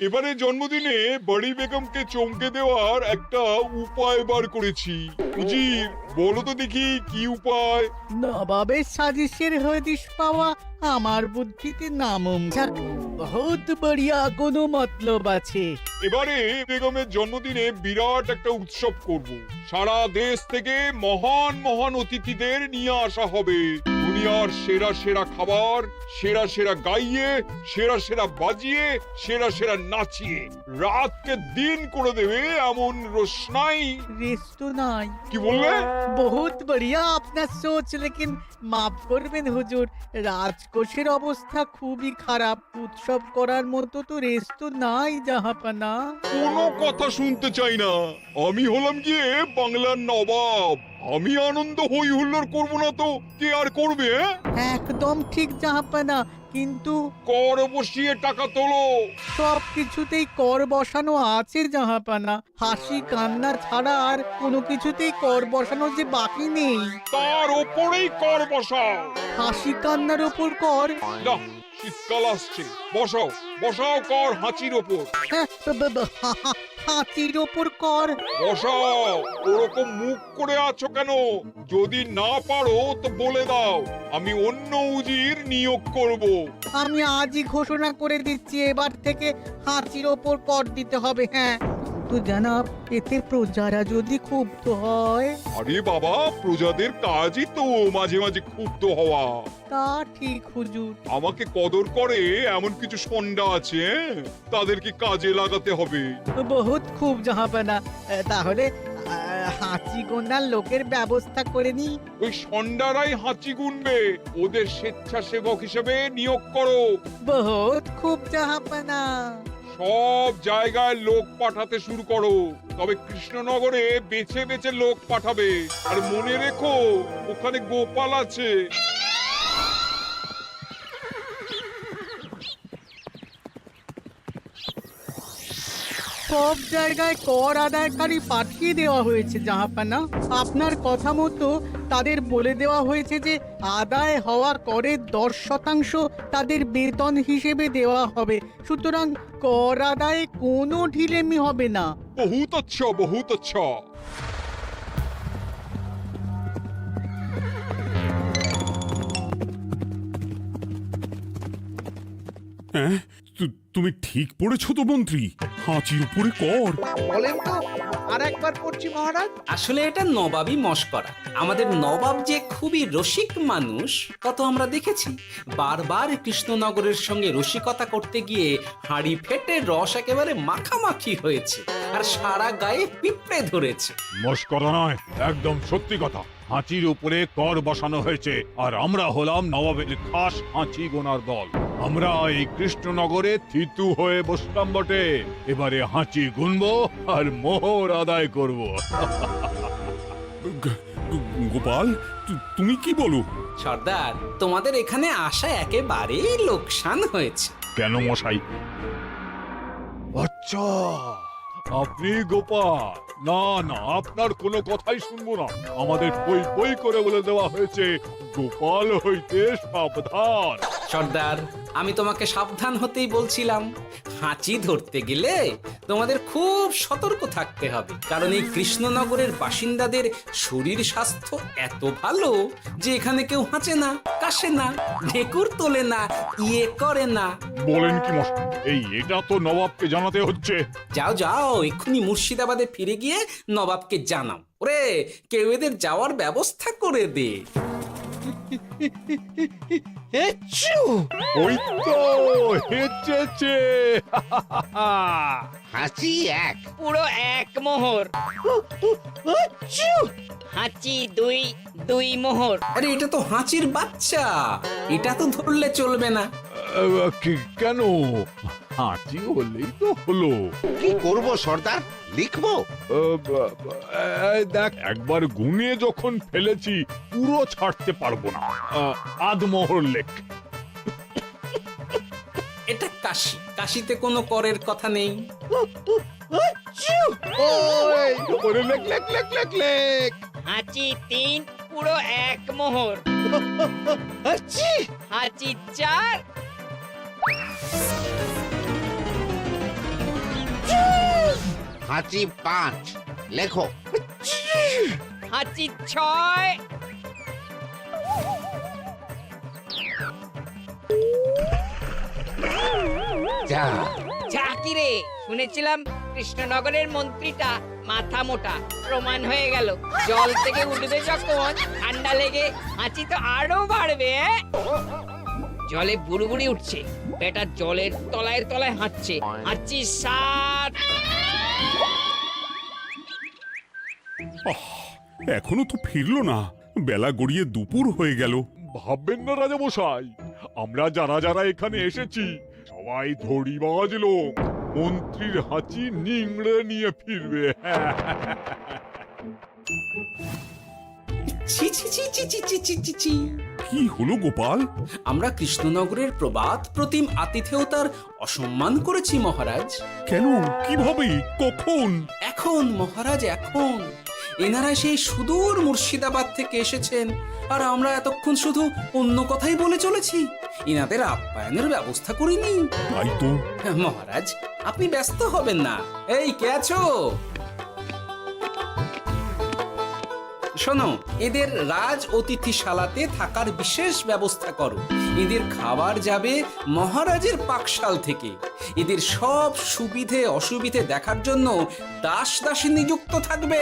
এবারে জন্মদিনে বড়ি বেগমকে চমকে দেওয়ার একটা উপায় বার করেছি। উজির, বলো তো দেখি কি উপায়? নবাবের সাজিশের হদিশ পাওয়া আমার বুদ্ধিতে নামুমঝাক বহুত বড়িয়া কোনো মতলব আছে। এবারে বেগমের জন্মদিনে বিরাট একটা উৎসব করব। সারা দেশ থেকে মহান মহান অতিথিদের নিয়ে আসা হবে। দুনিয়ার সেরা সেরা খাবার, সেরা সেরা গাইয়ে, সেরা সেরা বাজিয়ে, সেরা সেরা নাচিয়ে রাতকে দিন করে দেবে এমন রোশনাই। রেস্ট নাই। কি বললে? বহুত বড়িয়া আপনার সোচ, লেকিন মাফ করবেন হুজুর, রাজকোষের অবস্থা খুবই খারাপ। উৎসব করার মতো তো রেস্ট নাই জাহাপানা। কোনো কথা শুনতে চাই না। আমি হলাম গিয়ে বাংলার নবাব। আমি আনন্দ হই হুল্লোড় করবো না তো কে আর করবে? একদম ঠিক জাহাপানা, কিন্তু কর বসিয়ে টাকা তোলো। সব কিছুতেই কর বসানো আছে জাহাপানা। হাসি কান্না ছাড়া আর কোনো কিছুতেই কর বসানো যে বাকি নেই। তার ওপরেই কর বসাও। হাসি কান্নার ওপর কর? না, শীতকাল আসছে, বসাও বসাও কর হাঁচির ওপর। হ্যাঁ, হাতির ওপর কর? বসাও। ওরকম মুখ করে আছো কেন? যদি না পারো তো বলে দাও, আমি অন্য উজির নিয়োগ করব। আমি আজই ঘোষণা করে দিচ্ছি, এবার থেকে হাতির ওপর কর দিতে হবে। হ্যাঁ, তো জানাব, এতে প্রজারা যদি ক্ষুব্ধ হয়? আরে বাবা, প্রজাদের কাজই তো মাঝে মাঝে ক্ষুব্ধ হওয়া। তা ঠিক হুজুর। আমাকে কদর করে এমন কিছু সন্ডা আছে, তাদেরকে কাজে লাগাতে হবে। বহুত খুব জাহাপানা। তাহলে হাঁচি গোনার লোকের ব্যবস্থা করে নি। ওই সন্ডারাই হাঁচি গুনবে। ওদের স্বেচ্ছাসেবক হিসেবে নিয়োগ করো। বহুত খুব জাহাপানা। সব জায়গায় লোক পাঠাতে শুরু করো। তবে কৃষ্ণনগরে বেছে বেছে লোক পাঠাবে। আর মনে রেখো, ওখানে গোপাল আছে। সব জায়গায় কর আদায়কারী পাঠিয়ে দেওয়া হয়েছে জাহাপানা। আপনার কথা মতো তাদের বলে দেওয়া হয়েছে যে আদায় হওয়া করের 10% তাদের বেতন হিসেবে দেওয়া হবে। সুতরাং কর আদায়ে কোনো ঢিলেমি হবে না। বহুত আচ্ছা, বহুত আচ্ছা। হ্যাঁ, তুমি ঠিক পড়েছো তো মন্ত্রী? হাঁচির উপরে কর? বলেন তো, আর একবার পড়ছি মহারাজ। আসলে এটা নবাবই মশকরা। আমাদের নবাব যে খুবই রসিক মানুষ তা তো আমরা দেখেছি। বারবার কৃষ্ণনগরের সঙ্গে রসিকতা করতে গিয়ে হাঁড়ি ফেটে রস একেবারে মাখামাখি হয়েছে, আর সারা গায়ে পিঁপড়ে ধরেছে। মস্করা নয়, একদম সত্যি কথা। হাঁচির উপরে কর বসানো হয়েছে, আর আমরা হলাম নবাবের খাস হাঁচি গোনার দল। আমরা এই কৃষ্ণনগরে থিতু হয়ে বসলাম বটে। এবারে হাঁচি গুনবো আর মোহর আদায় করব। গোপাল, তুমি কি বলো? সর্দার, তোমাদের এখানে আসা একেবারেই লোকসান হয়েছে। কেন মশাই? আচ্ছা, আপনি গোপাল? না না, আপনার কোনো কথাই শুনবো না। আমাদের বই বই করে বলে দেওয়া হয়েছে, গোপাল হইতে সাবধান। সর্দার, আমি তোমাকে সাবধান হতেই বলছিলাম। হাঁচি ধরতে গেলে তোমাদের খুব সতর্ক থাকতে হবে, কারণ এই কৃষ্ণনগরের বাসিন্দাদের শরীর স্বাস্থ্য এত ভালো যে এখানে কেউ হাঁচে না, কাশে না, ঢেকুর তোলে না, ইয়ে করে না। বলেন কি মশাই? এটা তো নবাবকে জানাতে হচ্ছে। যাও যাও, এক্ষুনি মুর্শিদাবাদে ফিরে গিয়ে নবাবকে জানাও। ওরে, কেউ এদের যাওয়ার ব্যবস্থা করে দে। ওই তো হেঁচেছে। হাঁচি এক। পুরো এক মোহর। হাঁচি দুই, দুই মোহর। আরে, এটা তো হাঁচির বাচ্চা, এটা তো ধরলে চলবে না। কেন? হাঁচি হলেই তো হলো। কি করব সর্দার? লিখবো? দেখ, একবার গুনে যখন ফেলেছি পুরো ছাড়তে পারবো না। আধমোহর লেখ। এটা কাশি, কাশিতে কোনো করের কথা নেই। ওরে লেখ লেখ লেখ লেখ লেখ। হাঁচি তিন, পুরো এক মোহর। হাঁচি চার। হাঁচি 5, লেখো। হাঁচি 6, যা, যা কি রে, শুনেছিলাম কৃষ্ণনগরের মন্ত্রীটা মাথা মোটা, প্রমাণ হয়ে গেল। জল থেকে উঠবে যখন ঠান্ডা লেগে হাঁচি তো আরো বাড়বে। জলে বুড়ুবুড়ি উঠছে, বেটা জলের তলায় তলায় হাঁটছে। হাঁচি 7। এখনো তো ফিরলো না, বেলা গড়িয়ে দুপুর হয়ে গেল। ভাববেন না রাজামশাই, আমরা যারা যারা এখানে এসেছি সবাই ধড়িবাজ লোক। মন্ত্রীর হাঁচি নিংড়ে নিয়ে ফিরবে। ছি ছি ছি ছি ছি ছি ছি ছি ছি। কি হলো গোপাল? আমরা কৃষ্ণনগরের প্রবাদ প্রতিম আতিথেয়তার অসম্মান করেছি মহারাজ। কেন? কিভাবে? কখন? এখন মহারাজ, এখন এনারা সেই সুদূর মুর্শিদাবাদ থেকে এসেছেন, আর আমরা এতক্ষণ শুধু অন্য কথাই বলে চলেছি, এনাদের আপ্যায়নের ব্যবস্থা করিনি। তাই তো। মহারাজ, আপনি ব্যস্ত হবেন না। এই কে আছো? শোনো, এদের রাজ অতিথিশালাতে থাকার বিশেষ ব্যবস্থা করো। এদের খাবার যাবে মহারাজের পাকশাল থেকে। এদের সব সুবিধে অসুবিধে দেখার জন্য দাস দাসী নিযুক্ত থাকবে।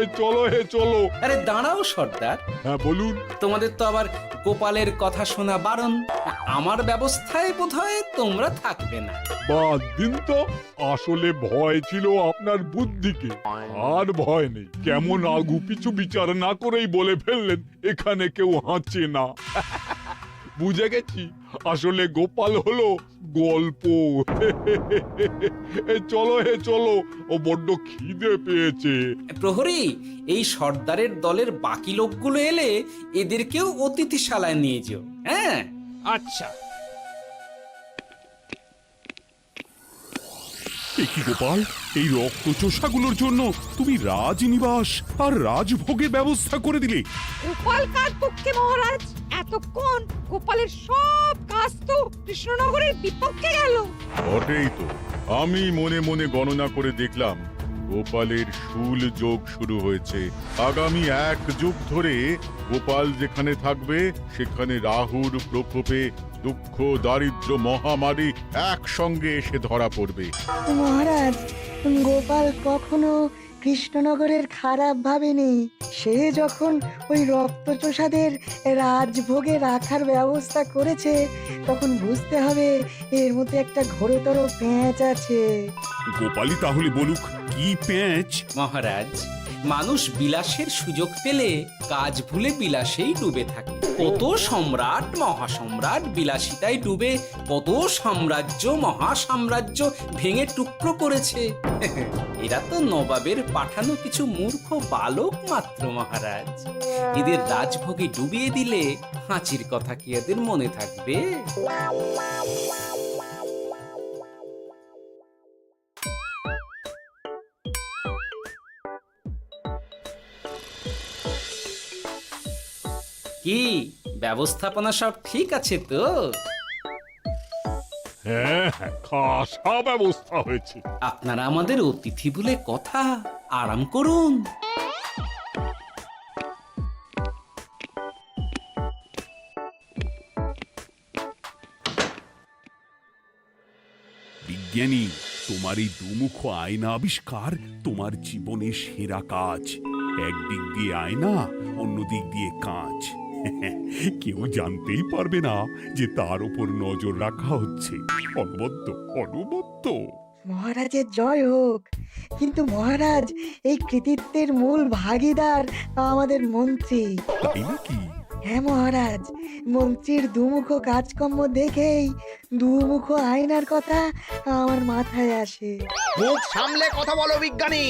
এই চলো হে চলো। আরে দাঁড়াও সর্দার, হ্যাঁ বলুন। তোমাদের তো আবার গোপালের কথা শোনা বারণ। আমার ব্যবস্থায় বোধহয় তোমরা থাকবে না। বাদ দিন তো, আসলে ভয় ছিল আপনার বুদ্ধিকে, আর ভয় নেই। কেমন আগু পিছু বিচার না করেই বলে ফেললেন এখানে কেউ হাঁচে না। বুঝে গেছি, আসলে গোপাল হলো গল্প। চলো হে চলো, ও বড্ড খিদে পেয়েছে। প্রহরী, এই সর্দারের দলের বাকি লোকগুলো এলে এদেরকেও অতিথিশালায় নিয়ে যেও। হ্যাঁ, আচ্ছা। এ কি গোপাল, এই রক্তচোষাগুলোর জন্য তুমি রাজনিবাস আর রাজভোগের ব্যবস্থা করে দিলে? গোপাল কার পক্ষে মহারাজ? এতক্ষণ গোপালের সব কাজ তো কৃষ্ণনগরের বিপক্ষে গেল। বটেই তো, আমি মনে মনে গণনা করে দেখলাম গোপালের শুল যোগ শুরু হয়েছে। আগামী 1 যুগ ধরে গোপাল যেখানে থাকবে সেখানে রাহুর প্রকোপে দুঃখ দারিদ্র মহামারী একসঙ্গে এসে ধরা পড়বে। মহারাজ, গোপাল কখনো কৃষ্ণনগরের খারাপ ভাবেনি। সে যখন ওই রক্তচোষাদের রাজভোগে রাখার ব্যবস্থা করেছে, তখন বুঝতে হবে এর মধ্যে একটা ঘোরতর পেঁচ আছে। গোপালই তাহলে বলুক কি পেঁচ। মহারাজ, মানুষ বিলাসের সুযোগ পেলে কাজ ভুলে বিলাসেই ডুবে থাকে। কত সম্রাট মহাসম্রাট বিলাসিতায় ডুবে কত সাম্রাজ্য মহাসাম্রাজ্য ভেঙে টুকরো করেছে। এরা তো নবাবের পাঠানো কিছু মূর্খ বালক মাত্র মহারাজ। এদের রাজভোগে ডুবিয়ে দিলে হাঁচির কথা কি এদের মনে থাকবে? কি ব্যবস্থাপনা সব ঠিক আছে তো? হ্যাঁ হ্যাঁ, খাসা ব্যবস্থা হয়েছে। আপনারা আমাদের অতিথি বলে কথা, আরাম করুন। বিজ্ঞানী, তোমার এই দুমুখ আয়না আবিষ্কার তোমার জীবনের সেরা কাজ। একদিক দিয়ে আয়না, অন্য দিক দিয়ে কাঁচ। কেউ জানতেই পারবে না যে তার উপর নজর রাখা হচ্ছে। অনবদ্য অনবদ্য। মহারাজের জয় হোক। কিন্তু মহারাজ, এই কৃতিত্বের মূল ভাগীদার আমাদের মন্ত্রী। তাই নাকি? হ্যাঁ মহারাজ, মন্ত্রীর দুমুখ কাজকর্ম দেখেই দুমুখ আয়নার কথা আমার মাথায় আসে। মুখ সামলে কথা বলো বিজ্ঞানী।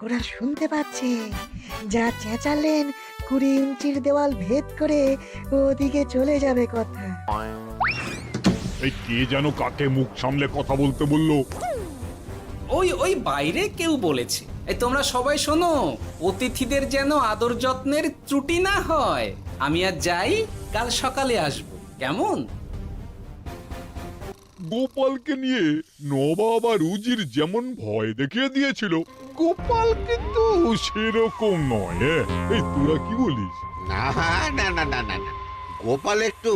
ওরা শুনতে পাচ্ছে। যা চেঁচালেন 20 ইঞ্চির দেওয়াল ভেদ করে ওদিকে চলে যাবে কথা। এই কে যেন কাকে মুখ সামলে কথা বলতে বললো? ওই বাইরে কেউ বলেছে। এই তোমরা সবাই শোনো, অতিথিদের যেন আদর যত্নের ত্রুটি না হয়। আমি আর যাই, কাল সকালে আসবো, কেমন? গোপালকে নিয়ে নবাব আর উজির যেমন ভয় দেখিয়ে দিয়েছিল, গোপাল কিন্তু সেরকম নয়। এই তোরা কি বলিস? না না না না না না, গোপাল একটু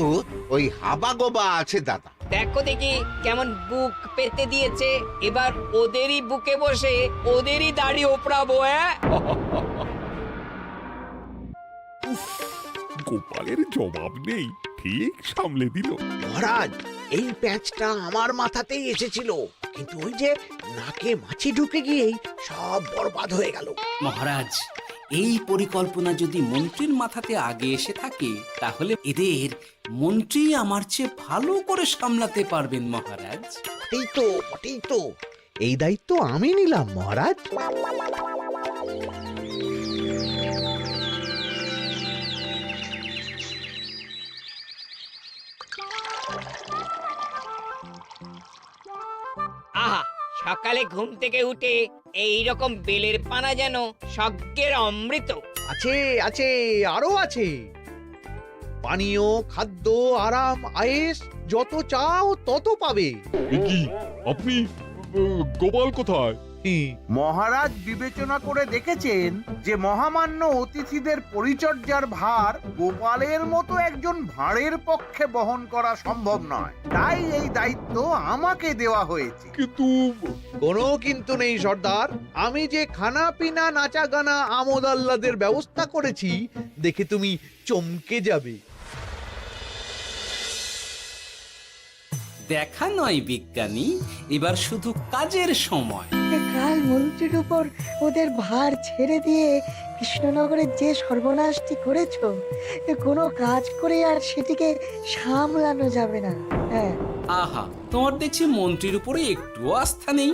ওই হাবা গোবা আছে দাদা। দেখো দেখি কেমন বুক পেতে দিয়েছে, এবার ওদেরই বুকে বসে ওদেরই দাড়ি ওপরাবো। গোপালের জবাব নেই, ঠিক সামলে দিল। মহারাজ, এই প্যাঁচটা আমার মাথাতেই এসেছিল, কিন্তু ওই যে নাকে মাছি ঢুকে গিয়েই সব বরবাদ হয়ে গেল। মহারাজ, এই পরিকল্পনা যদি মন্ত্রীর মাথাতে আগে এসে থাকে, তাহলে এদের মন্ত্রী আমার চেয়ে ভালো করে সামলাতে পারবেন মহারাজ। বটেই তো, এই দায়িত্ব আমি নিলাম মহারাজ। আহা, সকালে ঘুম থেকে উঠে এই রকম বেলের পানা যেন স্বর্গের অমৃত। আছে আছে, আরো আছে। পানীয়, খাদ্য, আরাম, আয়েশ, যত চাও তত পাবে। এ কি, আপনি গোপাল কোথায়? মহারাজ বিবেচনা করে দেখেছেন যে মহামান্য অতিথিদের পরিচর্যার ভার গোপালের মতো একজন ভাঁড়ের পক্ষে বহন করা সম্ভব নয়, তাই এই দায়িত্ব আমাকে দেওয়া হয়েছে। কিন্তু কোনো কিন্তু নেই সর্দার, আমি যে খানা পিনা নাচা গানা আমোদ আহ্লাদের ব্যবস্থা করেছি দেখে তুমি চমকে যাবে। দেখা নয় বিজ্ঞানী, এবার শুধু কাজের সময়। কাল মন্ত্রীর উপর ওদের ভার ছেড়ে দিয়ে কৃষ্ণনগরের যে সর্বনাশটি করেছো, কোনো কাজ করে আর সেটিকে সামলানো যাবে না। হ্যাঁ, আহা, তোমার দেখছি মন্ত্রীর উপরে একটুও আস্থা নেই।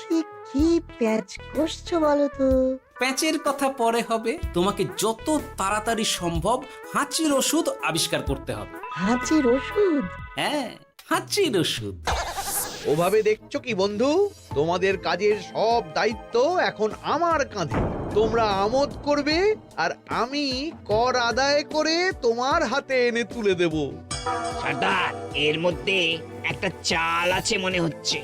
ঠিক কি প্যাচ করছো বলো তো? প্যাচের কথা পরে হবে, তোমাকে যত তাড়াতাড়ি সম্ভব হাঁচির ওষুধ আবিষ্কার করতে হবে। হাঁচির ওষুধ? হ্যাঁ, হাঁচির ওষুধ। ওভাবে দেখছো কি বন্ধু, তোমাদের কাজের সব দায়িত্ব এখন আমার কাঁধে। তোমরা আমোদ করবে আর আমি কর আদায় করে তোমার হাতে এনে তুলে দেব। সর্দার, এর মধ্যে একটা চাল আছে মনে হচ্ছে।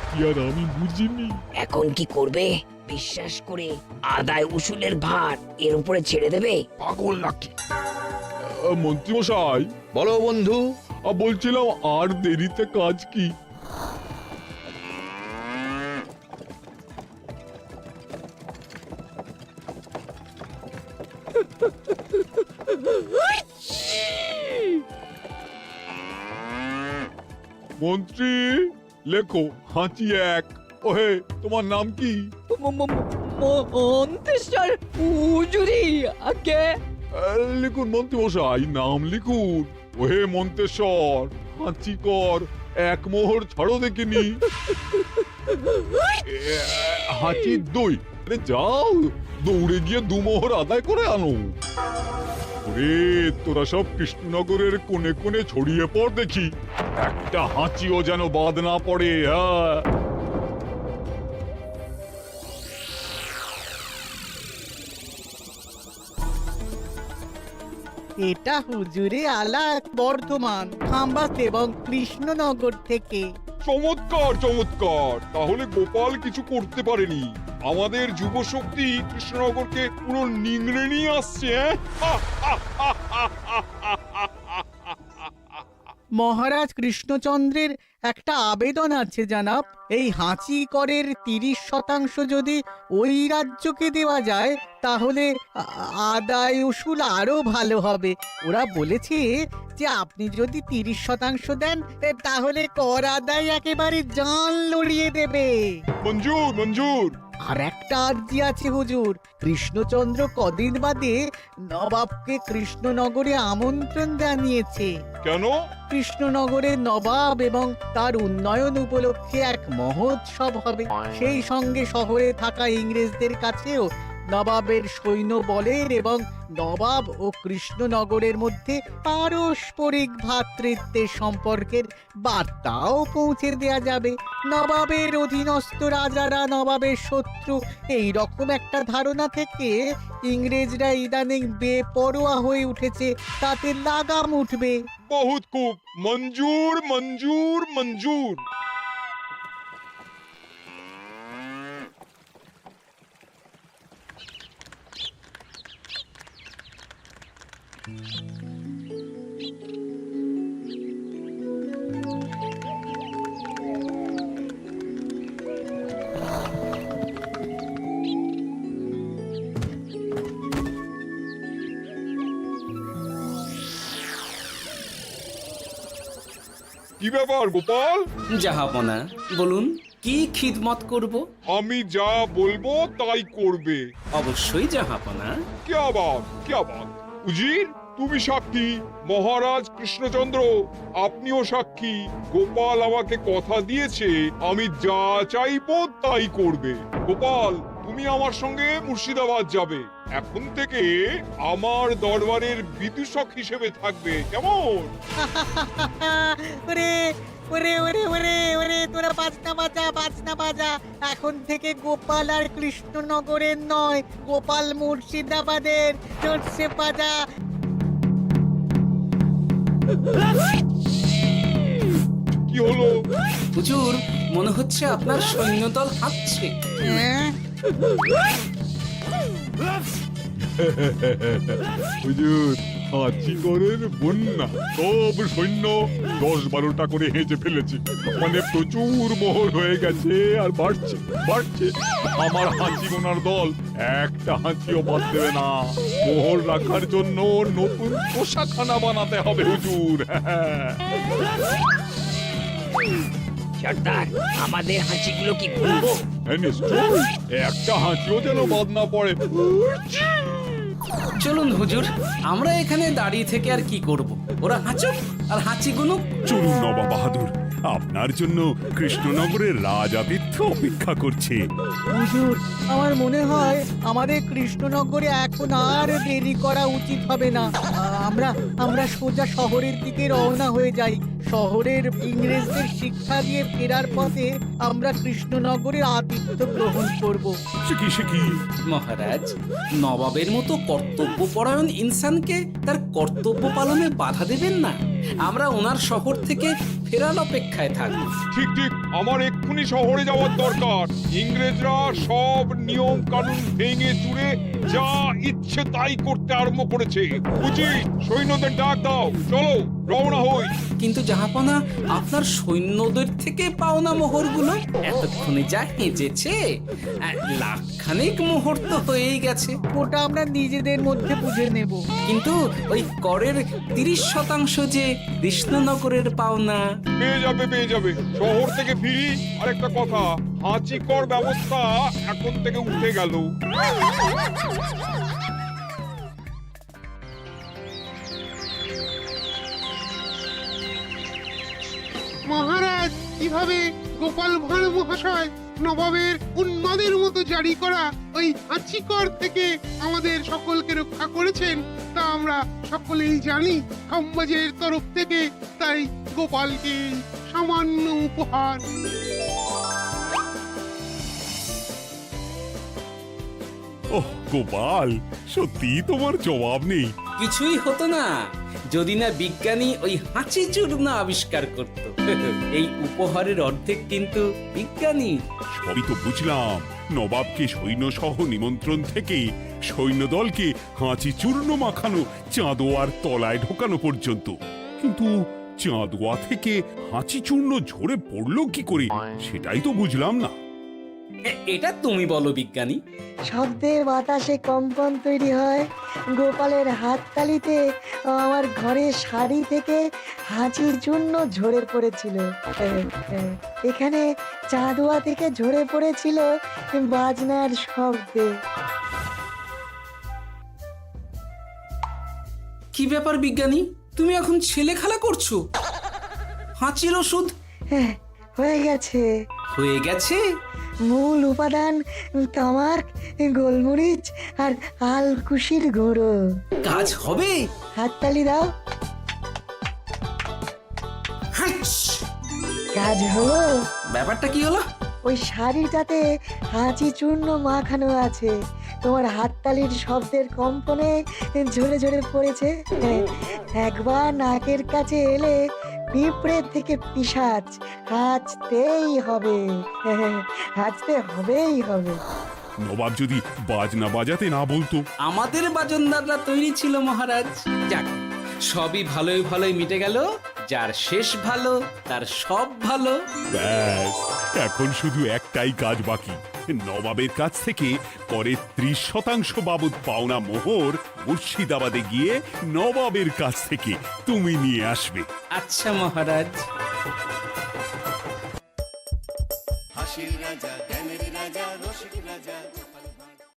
কি আর আমি বুঝিনি। এখন কি করবে? বিশ্বাস করে আদায় উসুলের ভার এর উপরে ছেড়ে দেবে? পাগল নাকি? মন্ত্রী মশাই, বলো বন্ধু। বলছিলাম আর দেরিতে কাজ কি? মন্ত্রী, লেখো হাঁচি এক। ওহে, তোমার নাম কি? মন্ত্রেশ্বর হুজুরি আগে। লিখুন মন্ত্রী মশাই, নাম লিখুন। ওহে মন্তেশ্বর, হাঁচি কর, এক মোহর ছাড়ো দেখিনি। হাঁচি দুই। আরে যাও, দৌড়ে গিয়ে দু মোহর আদায় করে আনো। ওরে, তোরা সব কৃষ্ণনগরের কোণে কোণে ছড়িয়ে পড় দেখি, একটা হাঁচিও যেন বাদ না পড়ে। হ্যাঁ, এটা হুজুরে আলাক বর্ধমান, খাম্বাস এবং কৃষ্ণনগর থেকে। চমৎকার চমৎকার। তাহলে গোপাল কিছু করতে পারেনি, আমাদের যুব শক্তি কৃষ্ণনগরকে পুরো নিংড়ে নিয়ে আসছে। মহারাজ কৃষ্ণচন্দ্রের একটা আবেদন আছে জানাব। এই হাঁচি করের 30% যদি ওই রাজ্যকে দেওয়া যায়, তাহলে আদায় উসুল আরো ভালো হবে। ওরা বলেছে যে আপনি যদি 30% দেন, তাহলে কর আদায় একেবারে জান লড়িয়ে দেবে। মঞ্জুর মঞ্জুর। আর একটা আর্জি আছে হুজুর, কৃষ্ণচন্দ্র কদিন বাদে নবাবকে কৃষ্ণনগরে আমন্ত্রণ জানিয়েছে। কেন? কৃষ্ণনগরের নবাব এবং তার উন্নয়ন উপলক্ষে এক মহোৎসব হবে। সেই সঙ্গে শহরে থাকা ইংরেজদের কাছেও নবাবের সৈন্য বলের এবং নবাব ও কৃষ্ণনগরের মধ্যে পারস্পরিক ভ্রাতৃত্বের সম্পর্কের বার্তাও পৌঁছে দেয়া যাবে। নবাবের অধীনস্থ রাজারা নবাবের শত্রু, এই রকম একটা ধারণা থেকে ইংরেজরা ইদানিং বেপরোয়া হয়ে উঠেছে, তাতে লাগাম উঠবে। বহুত খুব, মঞ্জুর মঞ্জুর মঞ্জুর। কি ব্যাপার গোপাল? জাহাপনা বলুন, কি খিদমত করব? আমি যা বলবো তাই করবে। অবশ্যই জাহাপনা। क्या बात উজির, তুমি সাক্ষী, মহারাজ কৃষ্ণচন্দ্র আপনিও সাক্ষী। গোপাল আমাকে কথা দিয়েছে আমি যা চাইবো তাই করবে। গোপাল, তুমি আমার সঙ্গে মুর্শিদাবাদ যাবে। এখন থেকে আমার দরবারের বিদূষক হিসেবে থাকবে, কেমন? ওরে ওরে ওরে ওরে ওরে, তোরা বাজনা বাজা। এখন থেকে গোপাল আর কৃষ্ণনগরের নয়, গোপাল মুর্শিদাবাদের। চড়ছে বাজা। কি হলো? হুজুর, মনে হচ্ছে আপনার সৈন্যদল হাঁটছে। হ্যাঁ? হুজুর, হাঁচিকরের বন্যা, সব সৈন্য 10-12টা করে হেঁচে ফেলেছে। মানে প্রচুর মোহর হয়ে গেছে আর বাড়ছে বাড়ছে। আমার হাঁচি গোনার দল একটা হাঁচিও বাদ দেবে না। মোহর রাখার জন্য নতুন পোশাকখানা বানাতে হবে হুজুর। সর্দার, আমাদের হাঁচিগুলো কি খুলবো? হ্যাঁ, নিশ্চয়ই। একটা হাঁচিও যেন বাদ না পড়ে। চলুন হুজুর, আমরা এখানে দাঁড়িয়ে থেকে আর কি করব? ওরা হাঁচুক আর হাঁচি গুনুক। চলুন নবাব বাহাদুর, আপনার জন্য কৃষ্ণনগরের রাজাতিথ্য অপেক্ষা করছে। হুজুর, আমার মনে হয় আমাদের কৃষ্ণনগরে এখন আর দেরি করা উচিত হবে না। আমরা সোজা শহরের দিকে রওনা হয়ে যাই। শহরের ইংরেজদের শিক্ষা দিয়ে ফেরার পথে আমরা কৃষ্ণনগরের আতিথ্য গ্রহণ করব। সে কি? মহারাজ, নবাবের মতো কর্তব্যপরায়ণ ইনসানকে তার কর্তব্য পালনে বাধা দেবেন না। আমরা ওনার শহর থেকে ফেরার অপেক্ষায় থাকব। ঠিক আমার এক্ষুনি শহরে যাওয়ার দরকার। ইংরেজরা সব নিয়ম কানুন ভেঙে চুরে যা ইচ্ছে তাই করতে আরম্ভ করেছে। উচিত সৈন্যদের ডাক দাও, চলো রওনা হই। কিন্তু জাহাপনা, আপনার সৈন্যদের থেকে পাওনা মোহরগুলো এতক্ষণে যা হেঁচেছে, লাখখানেক মোহর তো হয়েই গেছে। ওটা আমরা নিজেদের মধ্যে বুঝে নেব। কিন্তু ওই করের 30% যে কৃষ্ণনগরের পাওনা। পেয়ে যাবে। শহর থেকে ফিরি। আরেকটা কথা, হাঁচি কর ব্যবস্থা এখন থেকে উঠে গেল। মহারাজ, কিভাবে গোপাল ভাঁড় মহাশয় নবাবের উন্মাদের মতো জারি করা ওই হাঁচিকর থেকে আমাদের সকলকে রক্ষা করেছেন তা আমরা সকলেই জানি। খাম্বাজের তরফ থেকে তাই গোপালকে সামান্য উপহার। ওহ গোপাল, সত্যি তোমার জবাব নেই। কিছুই হতো না যদি না বিজ্ঞানী ওই হাঁচি চূর্ণ আবিষ্কার করত। এই উপহারের অর্ধেক কিন্তু বিজ্ঞানী। সবই তো বুঝলাম, নবাবকে সৈন্য সহ নিমন্ত্রণ থেকে সৈন্যদলকে হাঁচি চূর্ণ মাখানো চাঁদোয়ার তলায় ঢোকানো পর্যন্ত। কিন্তু চাঁদোয়া থেকে হাঁচি চূর্ণ ঝরে পড়লো কি করে, সেটাই তো বুঝলাম না। এটা তুমি বলো বিজ্ঞানী। শব্দের বাতাসে কম্পন তৈরি হয়। গোপালের হাততালিতে আমার ঘরের শাড়ি থেকে হাঁচির জন্য ঝরে পড়েছিল। এখানে চাঁদোয়া থেকে ঝরে পড়েছিল বাজনার শব্দে। কি ব্যাপার বিজ্ঞানী, তুমি এখন ছেলে খেলা করছো? হাঁচির ওষুধ হয়ে গেছে। হয়ে গেছে। মূল উপাদান তামাক, গোলমরিচ আর আলকুশির গুঁড়ো। কাজ হবে। হাততালি দাও। হাইচ! কাজ হলো। ব্যাপারটা কি হলো? ওই শাড়িটাতে হাঁচি চূর্ণ মাখানো আছে, তোমার হাততালির শব্দের কম্পনে ঝরে ঝরে পড়েছে। একবার নাকের কাছে এলে পিঁপড়ের থেকে পিশাচ হাঁচতেই হবে, হাঁচতে হবেই হবে। নবাব যদি বাজনা বাজাতে না বলতো। আমাদের বাজনদাররা তৈরি ছিল মহারাজ। যাক, সবই ভালোই ভালোই মিটে গেল। যার শেষ ভালো তার সব ভালো। ব্যাস, এখন শুধু একটাই কাজ বাকি। নবাবের কাছ থেকে করের 30% বাবদ পাওনা মোহর মুর্শিদাবাদে গিয়ে নবাবের কাছ থেকে তুমি নিয়ে আসবে। আচ্ছা মহারাজ। হাসির রাজা, জ্ঞানের রাজা, রসিক রাজা।